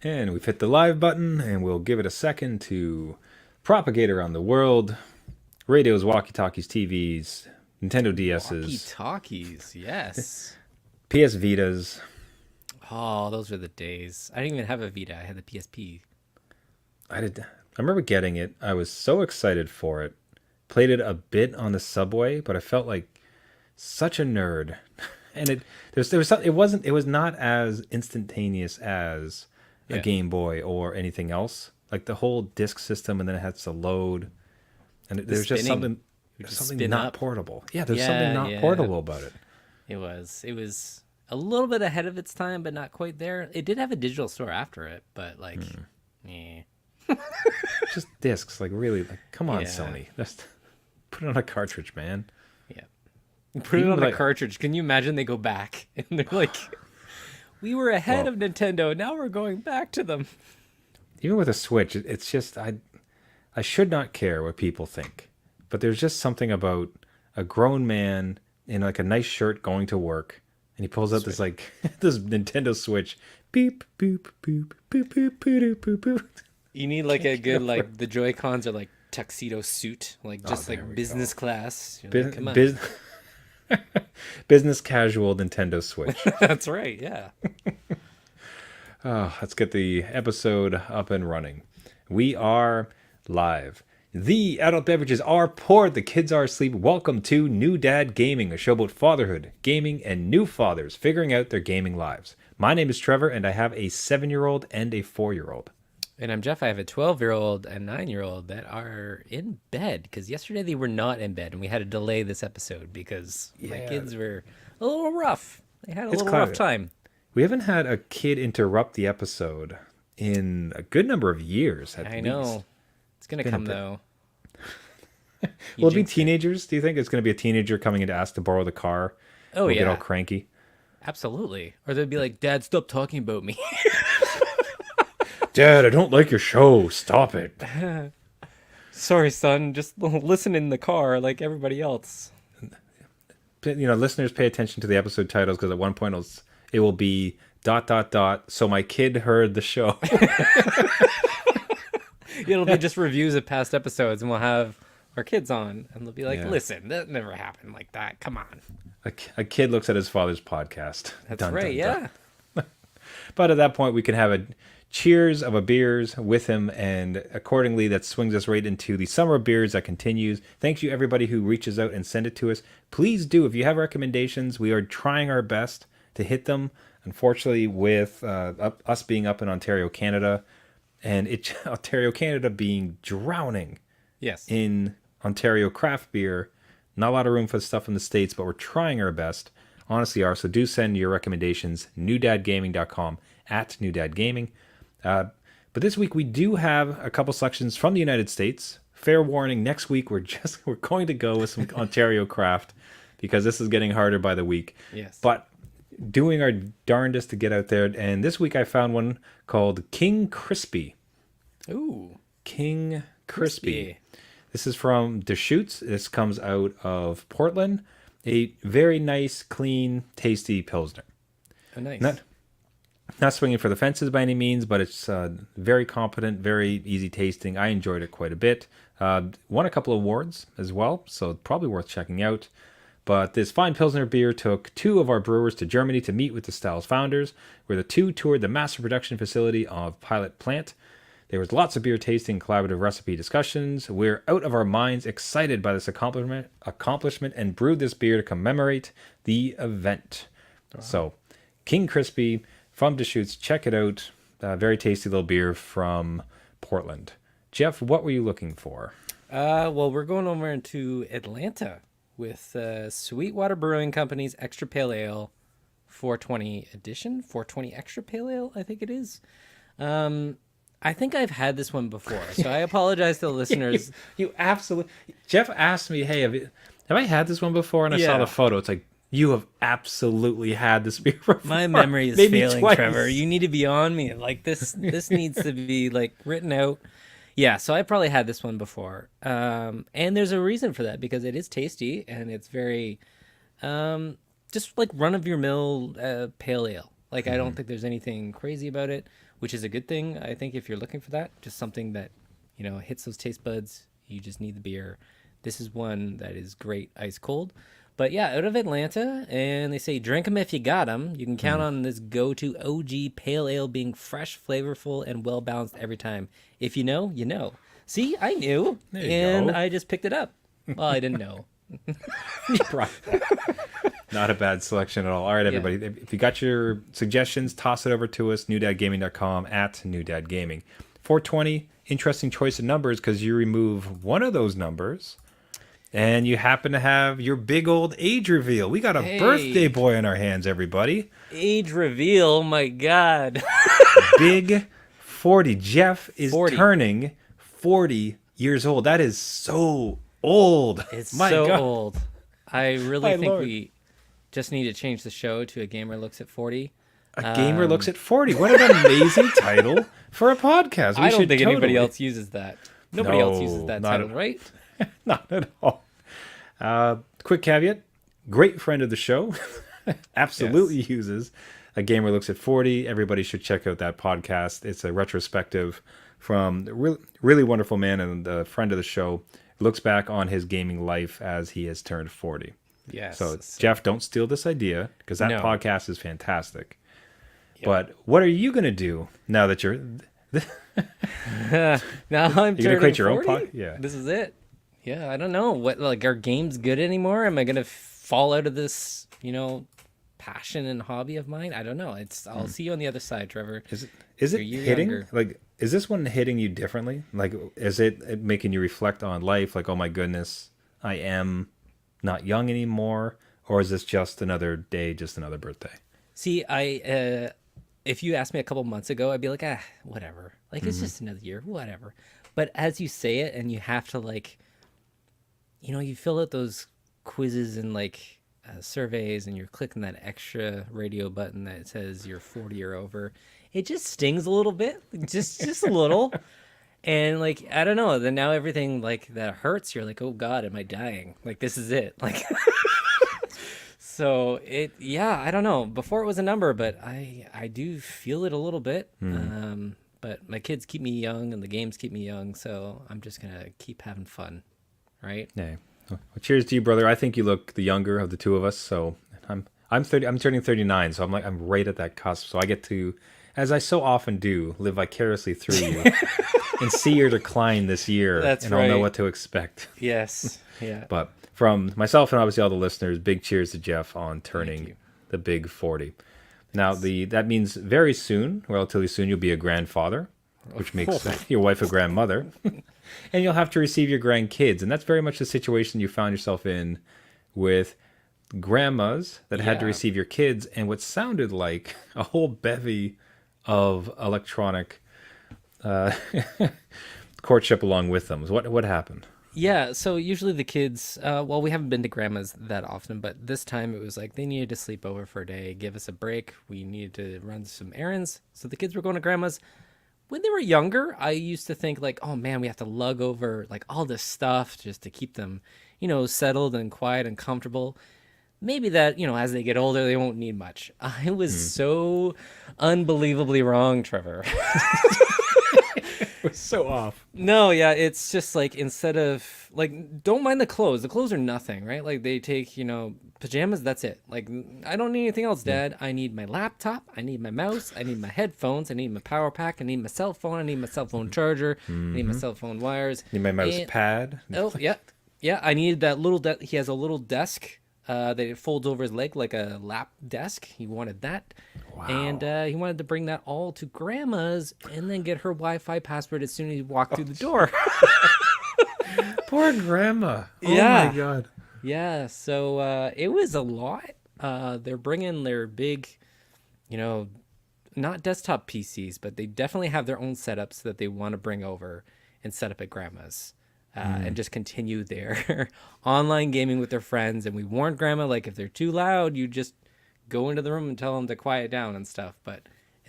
And we've hit the live button, and we'll give it a second to propagate around the world. Radios, walkie-talkies, TVs, Nintendo Walkie DSs, talkies, yes. PS Vitas. Oh, those were the days. I didn't even have a Vita. I had the PSP. I remember getting it. I was so excited for it. Played it a bit on the subway, but I felt like such a nerd. And there was some, it was not as instantaneous as a Yeah, Game Boy or anything else. Like the whole disc system, and then it has to load, and the there's just spinning. something You just something spin not up. portable. Yeah, there's something Yeah, not yeah. portable about it. It was. It was a little bit ahead of its time, but not quite there. It did have a digital store after it, but like, eh. Just discs, like really, like come on, Yeah, Sony, just put it on a cartridge, man. yeah. Put it Even on a like, cartridge. Can you imagine they go back and they're like, "We were ahead well, of Nintendo. Now we're going back to them." even with a Switch, it's just I should not care what people think, but there's just something about a grown man in like a nice shirt going to work, and he pulls out this Switch. like this Nintendo Switch, beep boop boop boop boop boop boop boop. You need like Can't a get good over it. like the Joy Cons are like tuxedo suit, like Oh, just there like we go. business class. You're like, Bus come on. bus business casual Nintendo Switch. That's right. Yeah. Oh, let's get the episode up and running. We are live. The adult beverages are poured, the kids are asleep. Welcome to New Dad Gaming, a show about fatherhood, gaming, and new fathers figuring out their gaming lives. My name is Trevor, and I have a 7-year-old and a 4-year-old. And I'm Jeff. I have a 12-year-old and 9-year-old that are in bed because yesterday they were not in bed, and we had to delay this episode because my Yeah, kids were a little rough. They had a it's little rough clouded. time. We haven't had a kid interrupt the episode in a good number of years, at I least. know. It's gonna Been a come bit. though. You Will it be jinxed it. teenagers? Do you think it's going to be a teenager coming in to ask to borrow the car? Oh We'll get all yeah, cranky. absolutely. Or they'd be like, "Dad, stop talking about me." Dad, I don't like your show. Stop it. Sorry, son. Just listen in the car like everybody else. Listeners, pay attention to the episode titles because at one point it will be dot dot dot. So my kid heard the show. It'll be just reviews of past episodes, and we'll have our kids on, and they'll be like, Yeah. "Listen, that never happened like that. Come on." A kid looks at his father's podcast. That's Dun right. dun dun. Yeah. But at that point, we can have a cheers of a beers with him, and accordingly, that swings us right into the summer of beers that continues. Thank you, everybody who reaches out and send it to us. Please do. If you have recommendations, we are trying our best to hit them. Unfortunately, with us being up in Ontario, Canada, and Ontario, Canada being drowning Yes. in Ontario craft beer. Not a lot of room for stuff in the States, but we're trying our best. Honestly are. So do send your recommendations, newdadgaming.com at newdadgaming. But this week we do have a couple selections from the United States. Fair warning, next week we're going to go with some Ontario craft because this is getting harder by the week. Yes. But doing our darndest to get out there. And this week I found one called King Crispy. Ooh, King Crispy. crispy. This is from Deschutes. This comes out of Portland. A very nice, clean, tasty Pilsner. Oh, nice. Not not swinging for the fences by any means, but it's very competent, very easy tasting. I enjoyed it quite a bit. Won a couple of awards as well, so probably worth checking out. But this fine Pilsner beer took two of our brewers to Germany to meet with the style's founders, where the two toured the master production facility of Pilot Plant. There was lots of beer tasting, collaborative recipe discussions. We're out of our minds excited by this accomplishment and brewed this beer to commemorate the event. So, King Crispy from Deschutes, check it out. Very tasty little beer from Portland. Jeff, what were you looking for? Well, we're going over into Atlanta with Sweetwater Brewing Company's Extra Pale Ale 420 edition, 420 Extra Pale Ale, I think it is. I think I've had this one before, so I apologize to the listeners. You absolutely. Jeff asked me, "Hey, have I had this one before?" And I saw Yeah. the photo. It's like you have absolutely had this beer before. My memory is Maybe failing, twice. Trevor. You need to be on me. Like this needs to be like written out. Yeah, so I probably had this one before. And there's a reason for that because it is tasty and it's very just like run of your mill pale ale. Like, I don't think there's anything crazy about it, which is a good thing. I think if you're looking for that, just something that, hits those taste buds, you just need the beer. This is one that is great ice cold. But yeah, out of Atlanta, and they say drink 'em if you got 'em. You can count on this go-to OG pale ale being fresh, flavorful, and well-balanced every time. If you know, you know. See, I knew, There you and go. I just picked it up. Well, I didn't know. Not a bad selection at all. All right, everybody. If you got your suggestions, toss it over to us, newdadgaming.com at newdadgaming. 420, interesting choice of numbers because you remove one of those numbers and you happen to have your big old age reveal. We got a Hey. birthday boy in our hands, everybody. Age reveal, my God. Big 40. Jeff is 40. turning 40 years old. That is so old. It's My so God. old. I really My think Lord. we just need to change the show to A Gamer Looks at 40. A gamer looks at 40. What an amazing title for a podcast. We I don't should think anybody totally- else uses that. Nobody else No, uses that not title, at- right? Not at all. Quick caveat. Great friend of the show. Absolutely uses A Gamer Looks at 40. Everybody should check out that podcast. It's a retrospective from a really wonderful man and a friend of the show. Looks back on his gaming life as he has turned 40. Yes. So, Jeff, don't steal this idea because that No. podcast is fantastic. But what are you going to do now that you're... Now I'm You're gonna create your own 40? Yeah. This is it. Yeah, I don't know. What, like, are games good anymore? Am I going to fall out of this, passion and hobby of mine? I don't know. I'll see you on the other side, Trevor. Is it You're hitting? younger. Like, is this one hitting you differently? Like, is it making you reflect on life? Like, oh my goodness, I am not young anymore, or is this just another day, just another birthday? See, if you asked me a couple months ago, I'd be like, whatever. Like, it's just another year, whatever. But as you say it, and you have to, like, you fill out those quizzes and like surveys, and you're clicking that extra radio button that says you're 40 or over. It just stings a little bit, just a little. And like, I don't know. Then now everything like that hurts. You're like, oh God, am I dying? Like, this is it. Like, so I don't know. Before it was a number, but I do feel it a little bit. But my kids keep me young and the games keep me young. So I'm just going to keep having fun. Right. Yeah. Well, cheers to you, brother. I think you look the younger of the two of us. So I'm 30. I'm turning 39. So I'm right at that cusp. So I get to, as I so often do, live vicariously through you and see your decline this year. That's and I'll know right. what to expect. Yes. Yeah. But from myself and obviously all the listeners, big cheers to Jeff on you. turning the big 40. Now that means very soon, relatively soon, you'll be a grandfather, which makes your wife a grandmother. And you'll have to receive your grandkids. And that's very much the situation you found yourself in with grandmas that had to Yeah. receive your kids and what sounded like a whole bevy of electronic courtship along with them. What happened? Yeah, so usually the kids, well, we haven't been to grandma's that often, but this time it was like they needed to sleep over for a day, give us a break. We needed to run some errands. So the kids were going to grandma's. When they were younger, I used to think like, oh man, we have to lug over like all this stuff just to keep them, settled and quiet and comfortable. Maybe that, as they get older, they won't need much. I was so unbelievably wrong, Trevor. It was so off. No, yeah, it's just like instead of like don't mind the clothes. The clothes are nothing, right? Like they take, pajamas, that's it. Like I don't need anything else, Dad. I need my laptop, I need my mouse, I need my headphones, I need my power pack, I need my cell phone, I need my cell phone charger, I need my cell phone wires. Need my mouse And- pad. Oh, yeah. Yeah, I need that little he has a little desk that it folds over his leg like a lap desk. He wanted that. Wow. And he wanted to bring that all to grandma's and then get her Wi-Fi password as soon as he walked through the door. Poor grandma. Oh Yeah. my God. Yeah, so it was a lot. They're bringing their big, not desktop PCs, but they definitely have their own setups that they want to bring over and set up at grandma's. And just continue their online gaming with their friends. And we warned grandma, like, if they're too loud, you just go into the room and tell them to quiet down and stuff. But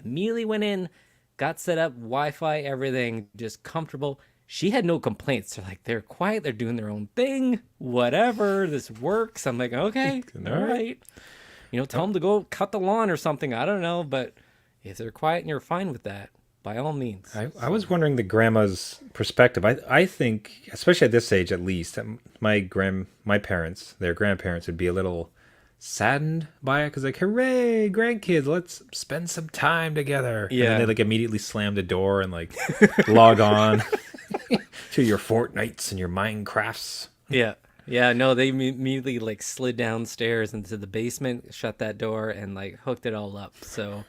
immediately went in, got set up, Wi-Fi, everything, just comfortable. She had no complaints. They're like, they're quiet, they're doing their own thing, whatever, this works. I'm like, okay, all right. Tell them to go cut the lawn or something. I don't know, but if they're quiet and you're fine with that, by all means. I was wondering the grandma's perspective. I think, especially at this age at least, my parents, their grandparents would be a little saddened by it because like, hooray, grandkids, let's spend some time together. And then Yeah. they like immediately slam the door and like log on to your Fortnites and your Minecrafts. Yeah. Yeah, no, they immediately like slid downstairs into the basement, shut that door, and like hooked it all up. So,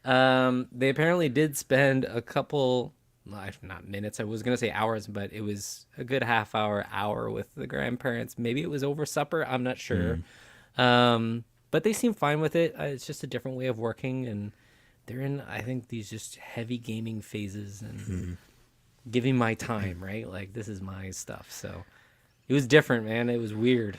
they apparently did spend a couple, not minutes, I was gonna say hours, but it was a good hour with the grandparents. Maybe it was over supper, I'm not sure. But they seem fine with it. It's just a different way of working, and they're in, I think, these just heavy gaming phases and giving my time, right? Like this is my stuff. So it was different, man. It was weird.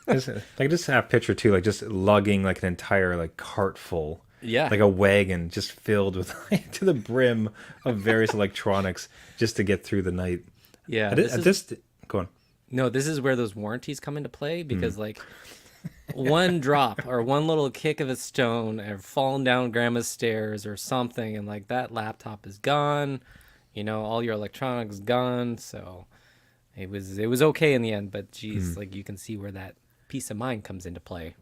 Like just have a picture too, like just lugging like an entire like cart full, Yeah. like a wagon just filled with like, to the brim of various electronics just to get through the night. Yeah. Go on. No, this is where those warranties come into play because like one drop or one little kick of a stone or falling down grandma's stairs or something, and like that laptop is gone, all your electronics gone. So it was okay in the end, but geez, like you can see where that peace of mind comes into play.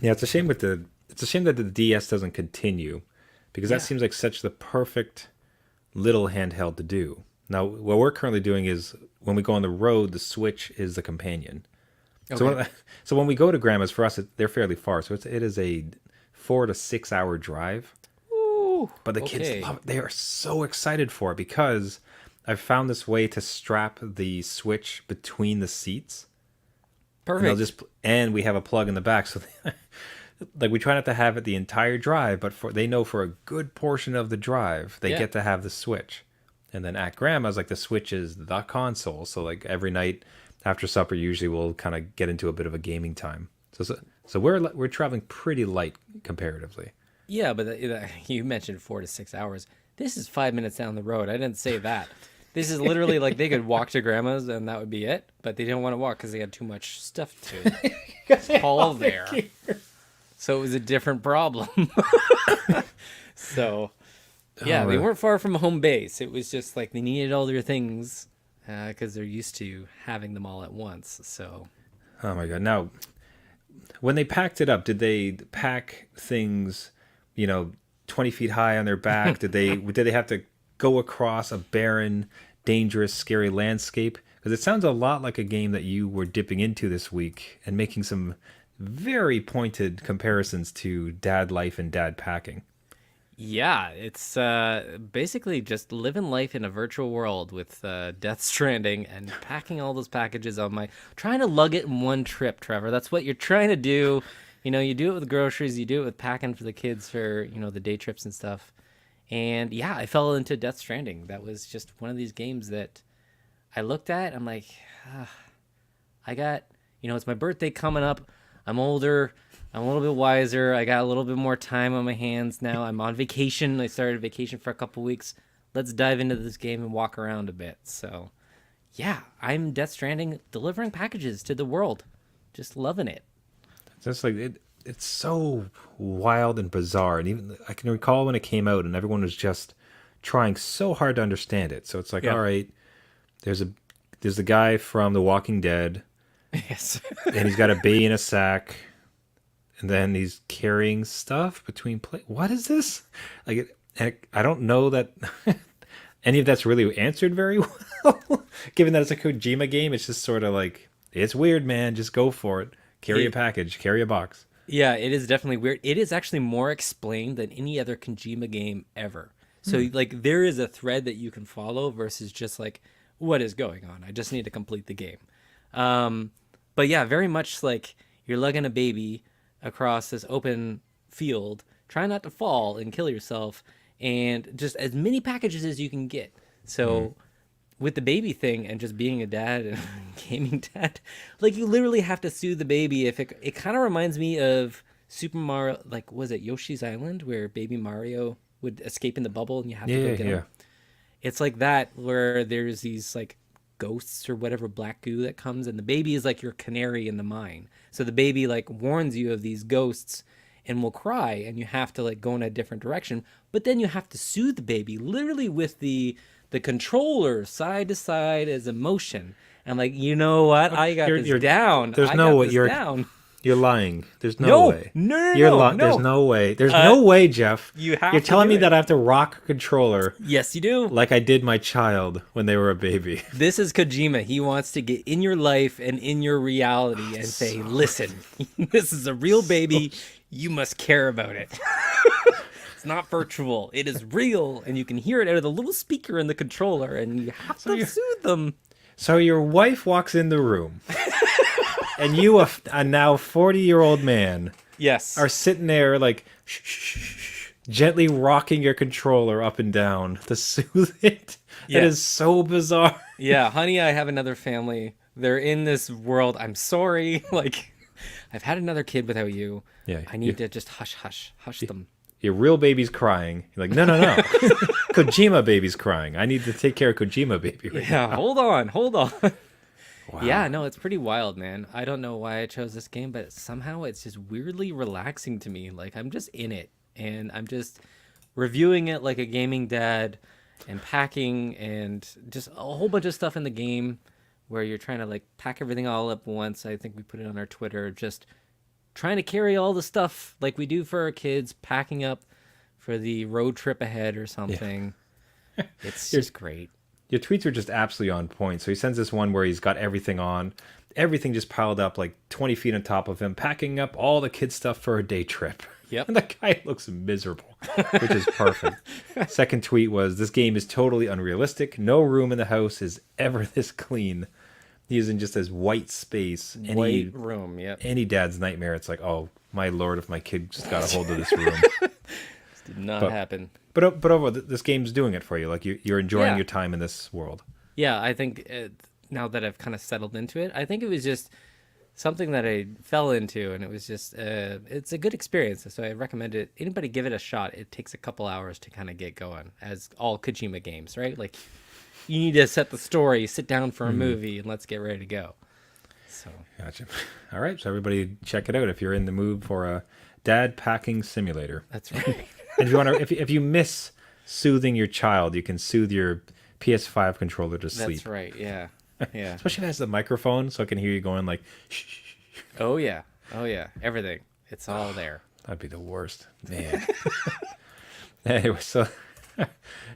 Yeah, it's a shame that the DS doesn't continue because that seems like such the perfect little handheld to do. Now, what we're currently doing is when we go on the road, the Switch is the companion. Okay. So when we go to grandma's, for us, they're fairly far. So it is a 4 to 6 hour drive. Ooh, But the okay. kids love it. They are so excited for it because I've found this way to strap the Switch between the seats. And Perfect. and we have a plug in the back. So like we try not to have it the entire drive, but they know for a good portion of the drive, they Yeah. get to have the Switch. And then at grandma's, like the Switch is the console. So like every night after supper, usually we'll kind of get into a bit of a gaming time. So we're traveling pretty light comparatively. Yeah, but you mentioned 4 to 6 hours. This is 5 minutes down the road. I didn't say that. This is literally like they could walk to grandma's and that would be it, but they didn't want to walk because they had too much stuff to haul there. So it was a different problem. So, yeah, they weren't far from home base. It was just like they needed all their things because they're used to having them all at once. So, Oh my god! Now, when they packed it up, did they pack things, 20 feet high on their back? Did they have to go across a barren, dangerous, scary landscape? Because it sounds a lot like a game that you were dipping into this week and making some very pointed comparisons to dad life and dad packing. yeah, it's basically just living life in a virtual world with Death Stranding and packing all those packages on trying to lug it in one trip, Trevor. That's what you're trying to do. You do it with groceries, you do it with packing for the kids for, the day trips and stuff. And yeah, I fell into Death Stranding. That was just one of these games that I looked at. I'm like, I got, it's my birthday coming up. I'm older. I'm a little bit wiser. I got a little bit more time on my hands now. I'm on vacation. I started vacation for a couple weeks. Let's dive into this game and walk around a bit. So, yeah, I'm Death Stranding, delivering packages to the world. Just loving it. Just like it's so wild and bizarre. And even I can recall when it came out, and everyone was just trying so hard to understand it. So it's like, Yeah. all right, there's the guy from The Walking Dead, Yes. and he's got a baby in a sack, and then he's carrying stuff between What is this? I don't know that any of that's really answered very well. Given that it's a Kojima game, it's just sort of like it's weird, man. Just go for it. Carry a package. Carry a box. Yeah, it is definitely weird. It is actually more explained than any other Kojima game ever. So like there is a thread that you can follow versus just like what is going on. I just need to complete the game. But yeah, very much like you're lugging a baby across this open field, try not to fall and kill yourself, and just as many packages as you can get. So with the baby thing and just being a dad and gaming dad, like you literally have to soothe the baby. If it kind of reminds me of Super Mario, like was it Yoshi's Island where baby Mario would escape in the bubble and you have to go get him. It's like that where there's these like ghosts or whatever black goo that comes, and the baby is like your canary in the mine. So the baby like warns you of these ghosts and will cry, and you have to like go in a different direction. But then you have to soothe the baby literally with the controller side to side as a motion. I'm like, you know what? I got this down. There's I no got way this you're down. you're lying. There's no No, way. no, You're no, lying. no. There's no way. There's no way, Jeff. You have You're to telling do me it. that I have to rock a controller Yes, you do. like I did my child when they were a baby. This is Kojima. He wants to get in your life and in your reality and say, listen, this is a real baby. You must care about it. It's not virtual. It is real. And you can hear it out of the little speaker in the controller, and you have to soothe them. So your wife walks in the room, and you, a now 40-year-old man, Yes. are sitting there like shh, shh, shh, shh, gently rocking your controller up and down to soothe it. Yeah. It is so bizarre. Yeah, honey, I have another family. They're in this world. I'm sorry. Like, I've had another kid without you. Yeah, I need to just hush them. Your real baby's crying. You're like, no. Kojima baby's crying. I need to take care of Kojima baby right Yeah, now. hold on. Wow. Yeah, no, it's pretty wild, man. I don't know why I chose this game, but somehow it's just weirdly relaxing to me. Like, I'm just in it, and I'm just reviewing it like a gaming dad and packing and just a whole bunch of stuff in the game where you're trying to, like, pack everything all up once. I think we put it on our Twitter, just trying to carry all the stuff like we do for our kids, packing up for the road trip ahead or something. Yeah. It's just great. Your tweets are just absolutely on point. So he sends this one where he's got everything on, everything just piled up like 20 feet on top of him, packing up all the kid stuff for a day trip. Yep. And the guy looks miserable, which is perfect. Second tweet was, this game is totally unrealistic. No room in the house is ever this clean. He's in just this white space. White room, yep. Any dad's nightmare. It's like, oh, my Lord, if my kid just got a hold of this room. Did not happen. But overall, this game's doing it for you. Like, you're enjoying your time in this world. Yeah, I think now that I've kind of settled into it, I think it was just something that I fell into, and it was just, it's a good experience. So I recommend it. Anybody give it a shot. It takes a couple hours to kind of get going, as all Kojima games, right? Like, you need to set the story, sit down for a movie, and let's get ready to go. So Gotcha. All right, so everybody check it out if you're in the mood for a dad packing simulator. that's right. And if you want to, if you miss soothing your child, you can soothe your PS5 controller to sleep. That's right. Yeah. Yeah. Especially if it has the microphone, so I can hear you going like, shh, shh, shh. Oh yeah. Everything. It's all there. That'd be the worst, man. Anyway, so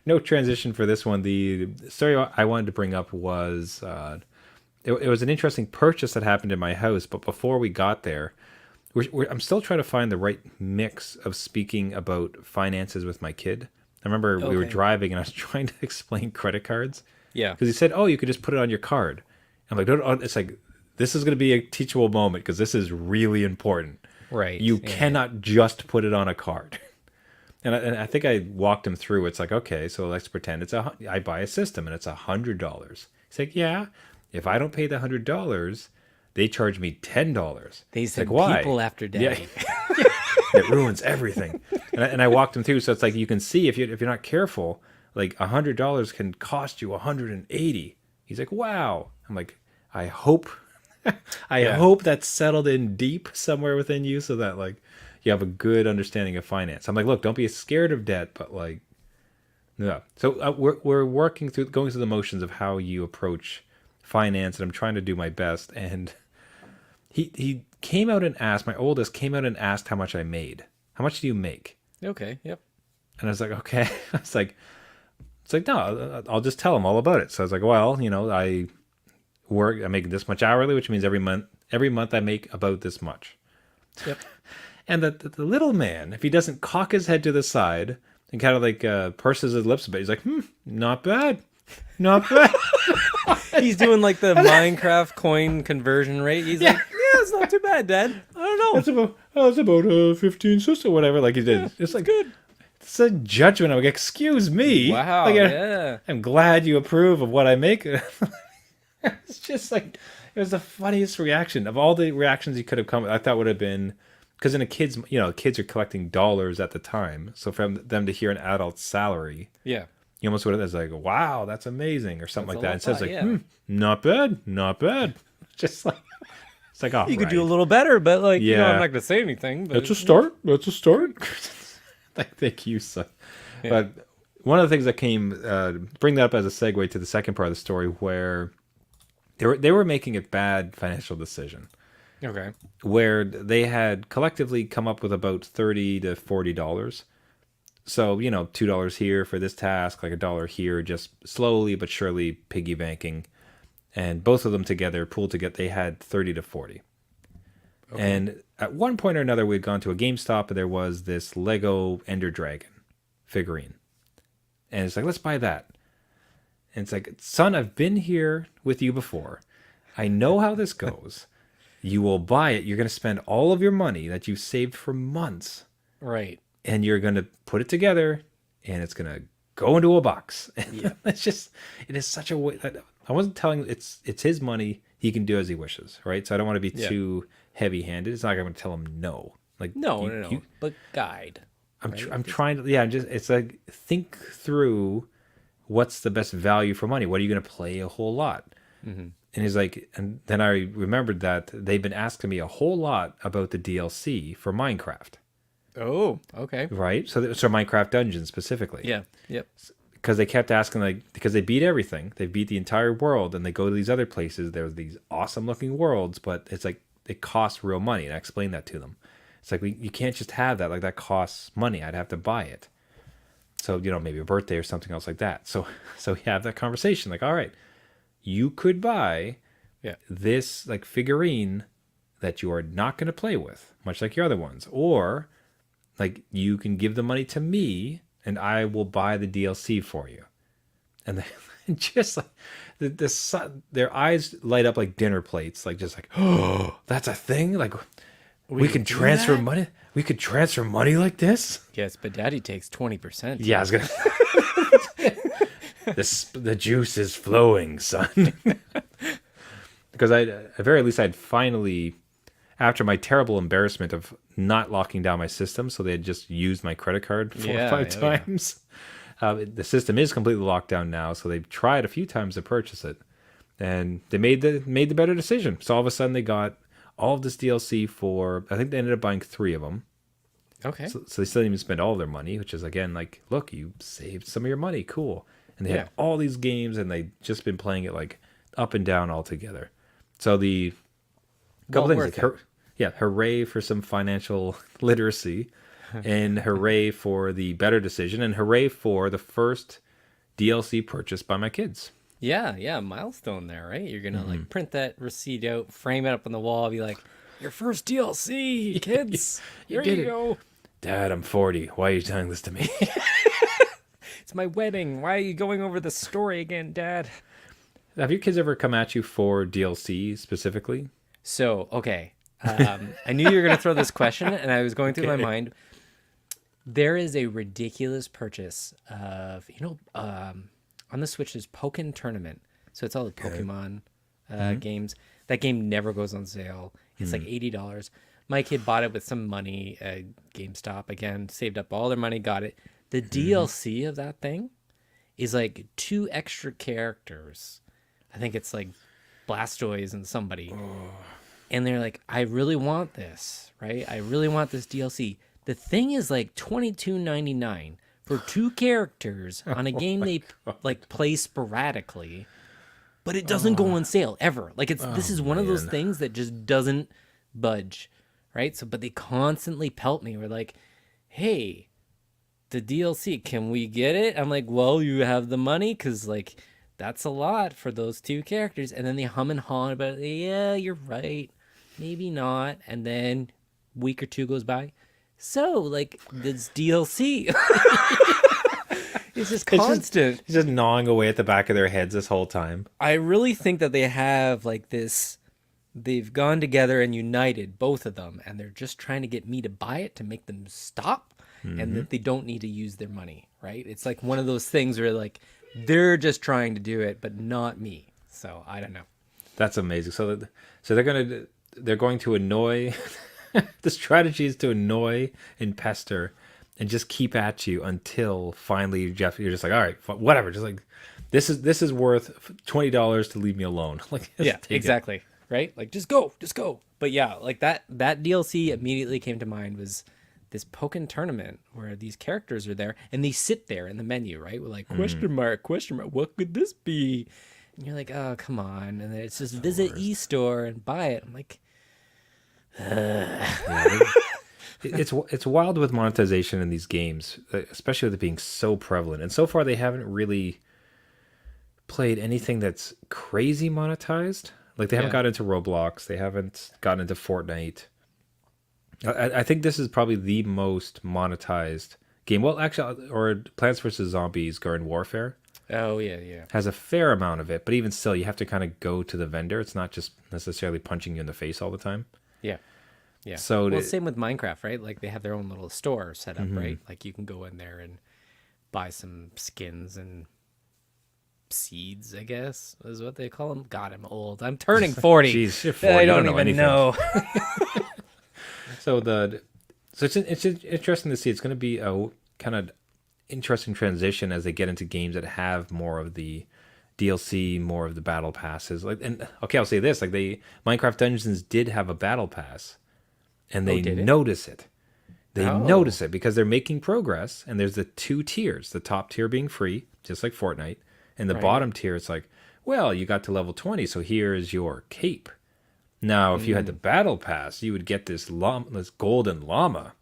no transition for this one. The story I wanted to bring up was it was an interesting purchase that happened in my house, but before we got there, I'm still trying to find the right mix of speaking about finances with my kid. I remember we were driving and I was trying to explain credit cards. Yeah. Because he said, oh, you could just put it on your card. I'm like, no, it's like, this is going to be a teachable moment because this is really important. Right. You cannot just put it on a card. And I think I walked him through. It's like, okay, so let's pretend I buy a system and it's $100. He's like, yeah, if I don't pay the $100, they charge me $10. They send like, why? people after daddy. Yeah. It ruins everything. And I walked him through. So it's like, you can see if you're not careful, like $100 can cost you $180. He's like, wow. I'm like, I hope that's settled in deep somewhere within you so that like you have a good understanding of finance. I'm like, look, don't be scared of debt, but like, no. So we're going through the motions of how you approach finance, and I'm trying to do my best. And he came out and asked, my oldest came out and asked how much I made. How much do you make? Okay. Yep. And I was like, okay. It's like, no, I'll just tell him all about it. So I was like, well, I make this much hourly, which means every month I make about this much. Yep. And the little man, if he doesn't cock his head to the side and kind of like purses his lips a bit, he's like, not bad. Not bad. He's doing like the Minecraft coin conversion rate. He's like, yeah, it's not too bad, Dad. I don't know. It's about 15 cents or whatever. Like he did. Yeah, it's like good. It's a judgment. I'm like, excuse me. Wow. Like, yeah. I'm glad you approve of what I make. It's just like, it was the funniest reaction of all the reactions he could have come. I thought would have been, because kids are collecting dollars at the time. So for them to hear an adult's salary Yeah. You almost would have it's like, wow, that's amazing, or something That's like a that. lot, Instead, it's like, yeah. not bad, not bad. Just like it's like, all You could do a right, little better, but like, I'm yeah, not gonna say anything. that's But a start. That's a start. I think you suck. yeah. But one of the things that came bring that up as a segue to the second part of the story, where they were making a bad financial decision, Okay. where they had collectively come up with about $30 to $40. So, $2 here for this task, like a dollar here, just slowly but surely piggy banking. And both of them together, pooled together, they had 30 to 40. Okay. And at one point or another, we'd gone to a GameStop and there was this Lego Ender Dragon figurine. And it's like, let's buy that. And it's like, son, I've been here with you before. I know how this goes. You will buy it. You're going to spend all of your money that you've saved for months, Right. and you're going to put it together, and it's going to go into a box. Yeah. It is such a way. I wasn't telling it's his money. He can do as he wishes, right? So I don't want to be Yeah. too heavy-handed. It's not like I'm going to tell him no. Like No, no. But guide. I'm trying to, yeah, it's like think through what's the best value for money. What are you going to play a whole lot? And he's like, and then I remembered that they've been asking me a whole lot about the DLC for Minecraft, Oh, okay. right? So Minecraft Dungeons specifically, Yeah. Yep. because they kept asking, like, because they beat everything, they beat the entire world, and they go to these other places. There's these awesome looking worlds, but it's like it costs real money, and I explained that to them. It's like you can't just have that. Like that costs money. I'd have to buy it. So maybe a birthday or something else like that. So we have that conversation. Like, all right, you could buy Yeah. this like figurine that you are not going to play with, much like your other ones, or like you can give the money to me and I will buy the DLC for you. And they, just like their eyes light up like dinner plates, like just like, oh, that's a thing. Like we can do transfer that? money. We could transfer money like this. Yes, but Daddy takes 20%. Yeah, I was gonna. The juice is flowing, son. Because at the very least, I'd finally, after my terrible embarrassment of not locking down my system, so they had just used my credit card 4 or 5 yeah. times. The system is completely locked down now, so they've tried a few times to purchase it, and they made the better decision. So all of a sudden, they got all of this DLC for. I think they ended up buying 3 of them. Okay. So they still didn't even spend all of their money, which is again like, look, you saved some of your money, cool. And they Yeah. had all these games, and they just been playing it like up and down all together. So the couple Well things, worth like, hooray for some financial literacy, and hooray for the better decision, and hooray for the first DLC purchased by my kids. Yeah, milestone there, right? You're gonna like print that receipt out, frame it up on the wall, be like, your first DLC, kids. You There did you it. go. Dad, I'm 40. Why are you telling this to me? It's my wedding. Why are you going over the story again, Dad? Have your kids ever come at you for DLC specifically? So, okay. I knew you were gonna throw this question, and I was going through my mind. There is a ridiculous purchase of, on the Switch is Pokken Tournament. So it's all the Pokemon games. That game never goes on sale. It's like $80. My kid bought it with some money at GameStop. Again, saved up all their money, got it. The DLC of that thing is like 2 extra characters. I think it's like Blastoise and somebody. And they're like, I really want this, right? I really want this DLC. The thing is like $22.99 for 2 characters on a game they like play sporadically, but it doesn't go on sale ever. Like this is one of those things that just doesn't budge, right? So, but they constantly pelt me. We're like, hey, the DLC, can we get it? I'm like, well, you have the money, because like that's a lot for those 2 characters. And then they hum and haw about, yeah, you're right, maybe not. And then week or 2 goes by. So like this DLC, it's just constant. It's just gnawing away at the back of their heads this whole time. I really think that they have like this. They've gone together and united, both of them, and they're just trying to get me to buy it to make them stop, and that they don't need to use their money, right? It's like one of those things where like they're just trying to do it, but not me. So I don't know. That's amazing. So they're going to annoy. The strategy is to annoy and pester and just keep at you until finally, Jeff, you're just like, all right, whatever. Just like, this is worth $20 to leave me alone. Like, just Yeah, take it. exactly. Right? Like just go, just go. But yeah, like that DLC immediately came to mind was this Pokken tournament where these characters are there and they sit there in the menu, right? With like question mark, what could this be? And you're like, oh come on. And then it's just visit eStore and buy it. I'm like, It's wild with monetization in these games, especially with it being so prevalent. And so far, they haven't really played anything that's crazy monetized. Like they haven't Yeah. got into Roblox, they haven't gotten into Fortnite. I think this is probably the most monetized game. Well, actually, or Plants vs Zombies: Garden Warfare oh yeah, yeah. has a fair amount of it, but even still, you have to kind of go to the vendor. It's not just necessarily punching you in the face all the time. Yeah. Yeah. So Well, it- same with Minecraft, right? Like they have their own little store set up, right? Like you can go in there and buy some skins and seeds, I guess, is what they call them. God, I'm old. I'm turning 40. Jeez, you're 40, I you don't don't know even anything. know. So it's interesting to see. It's going to be a kind of interesting transition as they get into games that have more of the DLC, more of the battle passes. Like, and okay, I'll say this: like Minecraft Dungeons did have a battle pass, and they did it? notice it. They Oh. notice it because they're making progress, and there's the two tiers: the top tier being free, just like Fortnite, and the Right. bottom tier. It's like, well, you got to level 20, so here's your cape. Now, if you had the battle pass, you would get this golden llama.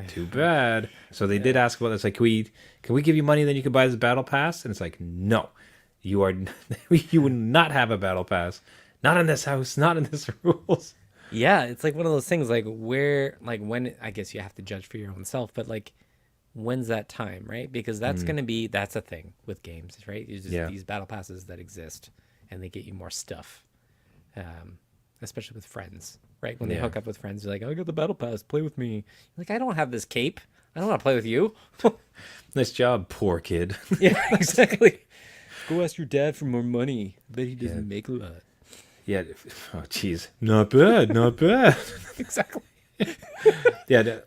Too bad. So they did ask about this. Like, can we give you money, then you can buy this battle pass? And it's like, no, you are. You would not have a battle pass. Not in this house. Not in this rules. Yeah, it's like one of those things like when I guess you have to judge for your own self, but like when's that time, right? Because that's going to be that's a thing with games, right? It's just Yeah. these battle passes that exist and they get you more stuff. Especially with friends, right? When they Yeah. hook up with friends, you're like, "I got the battle pass, play with me." You're like, "I don't have this cape. I don't want to play with you." Nice job, poor kid. Yeah, exactly. Go ask your dad for more money. I bet he doesn't make a lot. Yeah. Oh, jeez. Not bad. Not bad. Exactly. Yeah.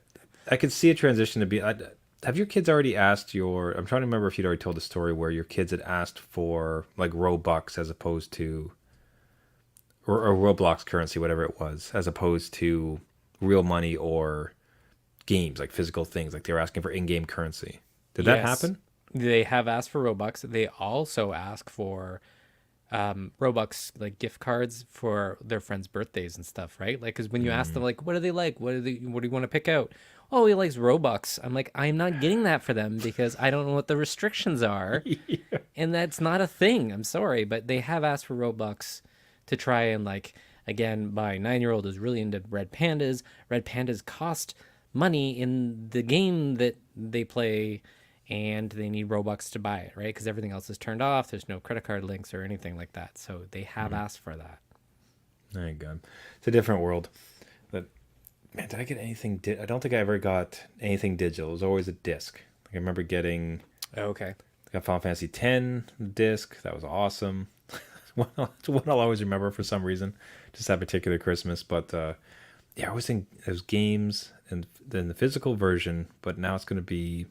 I could see a transition to be. Have your kids already asked your? I'm trying to remember if you'd already told the story where your kids had asked for like Robux as opposed to, or Roblox currency, whatever it was, as opposed to real money or games like physical things. Like they were asking for in-game currency. Did that Yes. happen? They have asked for Robux. They also ask for Robux like gift cards for their friends' birthdays and stuff, right? Like, because when you ask them, like, what do they like? What do you want to pick out? Oh, he likes Robux. I'm like, I'm not getting that for them because I don't know what the restrictions are, and that's not a thing. I'm sorry, but they have asked for Robux to try and like again. My 9-year-old is really into red pandas. Red pandas cost money in the game that they play, and they need Robux to buy it, right? Because everything else is turned off. There's no credit card links or anything like that. So they have asked for that. There you go. It's a different world. But man, did I get anything? I don't think I ever got anything digital. It was always a disc. Like, I remember getting. Okay. Got Final Fantasy X disc. That was awesome. It's one I'll always remember for some reason, just that particular Christmas. But yeah, I always think those games and then the physical version. But now it's going to be.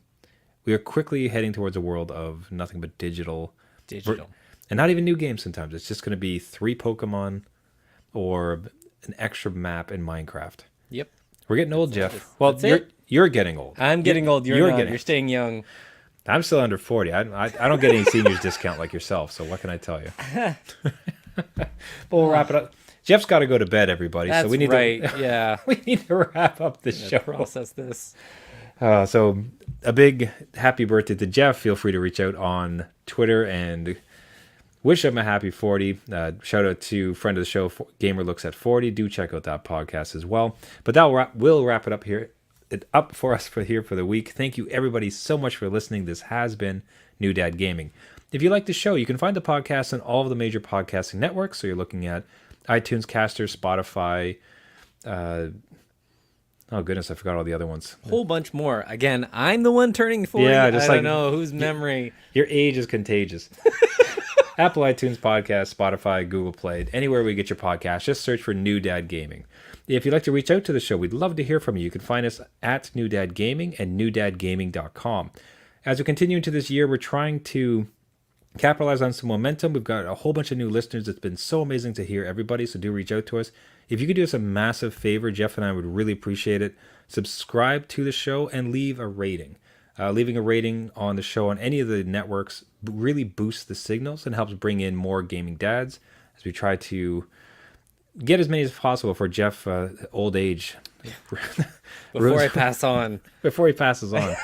We are quickly heading towards a world of nothing but digital, Digital. and not even new games. Sometimes it's just going to be 3 Pokemon or an extra map in Minecraft. Yep. We're getting old, Jeff. Well, That's it. you're getting old. I'm getting old. You're not. You're staying young. I'm still under 40. I don't get any seniors discount like yourself, so what can I tell you? But we'll wrap it up. Jeff's got to go to bed, everybody. That's so we need right. to Yeah. we need to wrap up the show. Process this. So a big happy birthday to Jeff. Feel free to reach out on Twitter and wish him a happy 40. Shout out to friend of the show, Gamer Looks at 40. Do check out that podcast as well. But that will wrap it up here. Up for us for the week. Thank you everybody so much for listening. This has been New Dad Gaming. If you like the show, you can find the podcast on all of the major podcasting networks. So you're looking at iTunes, Caster, Spotify. Oh goodness, I forgot all the other ones. Whole bunch more. Again, I'm the one turning 40. Yeah, just I like- don't know whose memory. Your age is contagious. Apple iTunes Podcast, Spotify, Google Play, anywhere we get your podcast. Just search for New Dad Gaming. If you'd like to reach out to the show, we'd love to hear from you. You can find us at New Dad Gaming and newdadgaming.com. As we continue into this year, we're trying to capitalize on some momentum. We've got a whole bunch of new listeners. It's been so amazing to hear everybody, so do reach out to us. If you could do us a massive favor, Jeff and I would really appreciate it. Subscribe to the show and leave a rating. Leaving a rating on the show on any of the networks really boosts the signals and helps bring in more gaming dads as we try to get as many as possible for Jeff old age. Before I pass on. Before he passes on.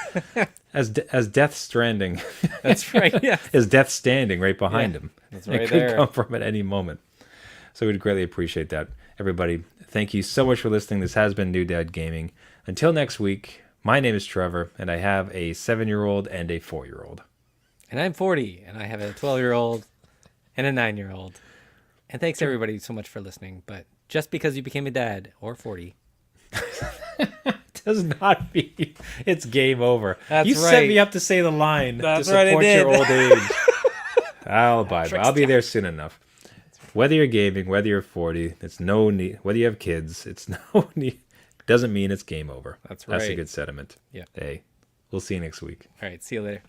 As Death Stranding. That's right, yeah. Is Death standing right behind him. That's right It could there. come from at any moment. So we'd greatly appreciate that. Everybody, thank you so much for listening. This has been New Dad Gaming. Until next week, my name is Trevor, and I have a 7-year-old and a 4-year-old. And I'm 40, and I have a 12-year-old and a 9-year-old. And thanks everybody so much for listening. But just because you became a dad or 40 does not mean it's game over. That's you right. set me up to say the line That's to right, I support did. your old age. I'll abide by it. I'll be there soon enough. Whether you're gaming, whether you're 40, it's no need. Whether you have kids, it's no need. Doesn't mean it's game over. That's That's a right. good sentiment. Yeah. Hey, we'll see you next week. All right, see you later.